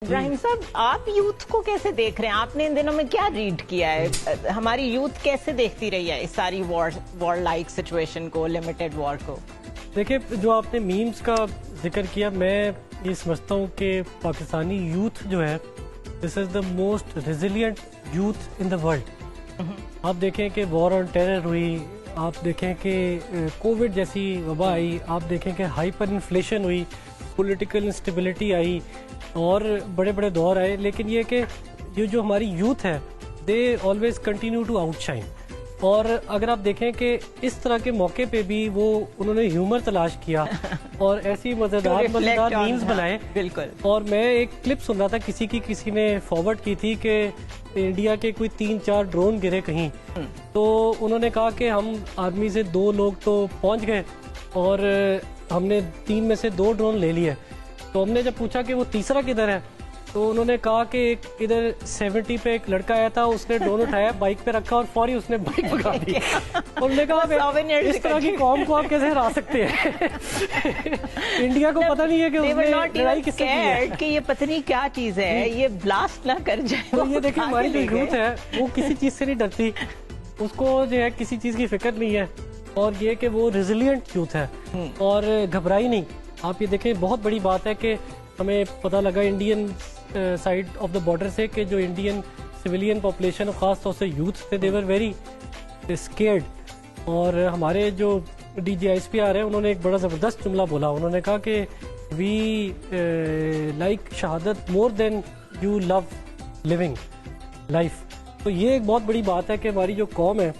ابراہیم صاحب، آپ یوتھ کو کیسے دیکھ رہے ہیں؟ آپ نے ان دنوں میں کیا ریڈ کیا ہے؟ ہماری یوتھ کیسے دیکھتی رہی ہے اس ساری وار لائک سچویشن کو، لمیٹڈ وار کو؟ دیکھیں، جو آپ نے میمز کا ذکر کیا، میں یہ سمجھتا ہوں کہ پاکستانی یوتھ جو ہے this is the most resilient youth in the world. آپ دیکھیں کہ وار آن ٹیرر ہوئی، آپ دیکھیں کہ کووڈ جیسی وبا آئی، آپ دیکھیں کہ ہائپر انفلیشن ہوئی، پولیٹیکل انسٹیبلٹی آئی اور بڑے بڑے دور آئے، لیکن یہ کہ یہ جو ہماری یوتھ ہے they always continue to outshine. اور اگر آپ دیکھیں کہ اس طرح کے موقع پہ بھی انہوں نے ہیومر تلاش کیا اور ایسی مزیدار میمز بنائے۔ بالکل۔ اور میں ایک کلپ سن رہا تھا، کسی نے فارورڈ کی تھی کہ انڈیا کے کوئی 3-4 ڈرون گرے کہیں، تو انہوں نے کہا کہ ہم آدمی سے 2 لوگ تو پہنچ گئے اور ہم نے 3 میں سے 2 ڈرون لے لیے۔ تو ہم نے جب پوچھا کہ وہ تیسرا کدھر ہے، تو انہوں نے کہا کہ ادھر 70 پہ ایک لڑکا آیا تھا، اس نے ڈرون اٹھایا، بائک پہ رکھا اور فوری اس نے بائک بھگا دی۔ ہم نے کہا اس طرح کی قوم کو آپ کیسے ہرا سکتے ہیں؟ انڈیا کو پتہ نہیں ہے کہ اس نے لڑائی کس سے کی ہے، کہ یہ پتہ نہیں کیا چیز ہے، یہ بلاسٹ نہ کر جائے۔ تو یہ دیکھیں، ہماری جو یوتھ ہے وہ کسی چیز سے نہیں ڈرتی، اس کو جو ہے کسی چیز کی فکر نہیں ہے، اور یہ کہ وہ ریزیلینٹ یوتھ ہے اور گھبرائی نہیں۔ آپ یہ دیکھیں، بہت بڑی بات ہے کہ ہمیں پتہ لگا Indian side of the border سے کہ جو انڈین سویلین پاپولیشن، خاص طور سے یوتھ تھے، دے ور ویری اسکیئرڈ۔ اور ہمارے جو D G I S P آ رہے ہیں، انہوں نے ایک بڑا زبردست جملہ بولا، انہوں نے کہا کہ وی لائک شہادت more than you love living life. تو یہ ایک بہت بڑی بات ہے کہ ہماری جو قوم ہے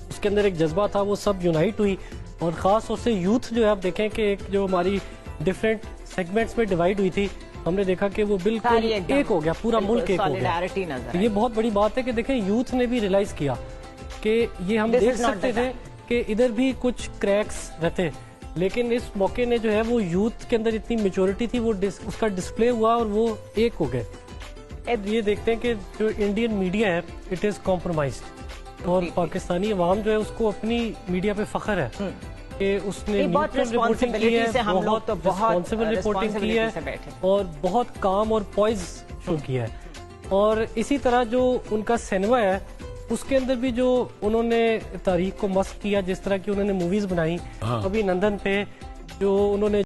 اس کے اندر ایک جذبہ تھا، وہ سب یونائٹ ہوئی، اور خاص طور سے یوتھ جو ہے، آپ دیکھیں کہ ایک جو ہماری ڈفرینٹ سیگمنٹس میں ڈیوائڈ ہوئی تھی، ہم نے دیکھا کہ وہ بالکل ایک ہو گیا، پورا ملک ایک ہو گیا۔ یہ بہت بڑی بات ہے کہ دیکھیں یوتھ نے بھی ریلائز کیا کہ یہ ہم دیکھ سکتے تھے کہ ادھر بھی کچھ کریکس رہتے، لیکن اس موقع نے جو ہے وہ یوتھ کے اندر اتنی میچورٹی تھی، وہ اس کا ڈسپلے ہوا اور وہ ایک ہو گئے۔ یہ دیکھتے ہیں کہ جو انڈین میڈیا ہے اٹ از کمپرومائزڈ، اور پاکستانی عوام جو ہے اس کو اپنی میڈیا پہ فخر ہے کہ اس نے بہت رپورٹنگ کی ہے، بہت ریسپانسبل رپورٹنگ کی ہے، اور بہت کام اور پوائز شو کیا ہے۔ اور اسی طرح جو ان کا سینما ہے اس کے اندر بھی جو انہوں نے تاریخ کو مسخ کیا، جس طرح کی انہوں نے موویز بنائی، ابھی نندن پہ جو انہوں نے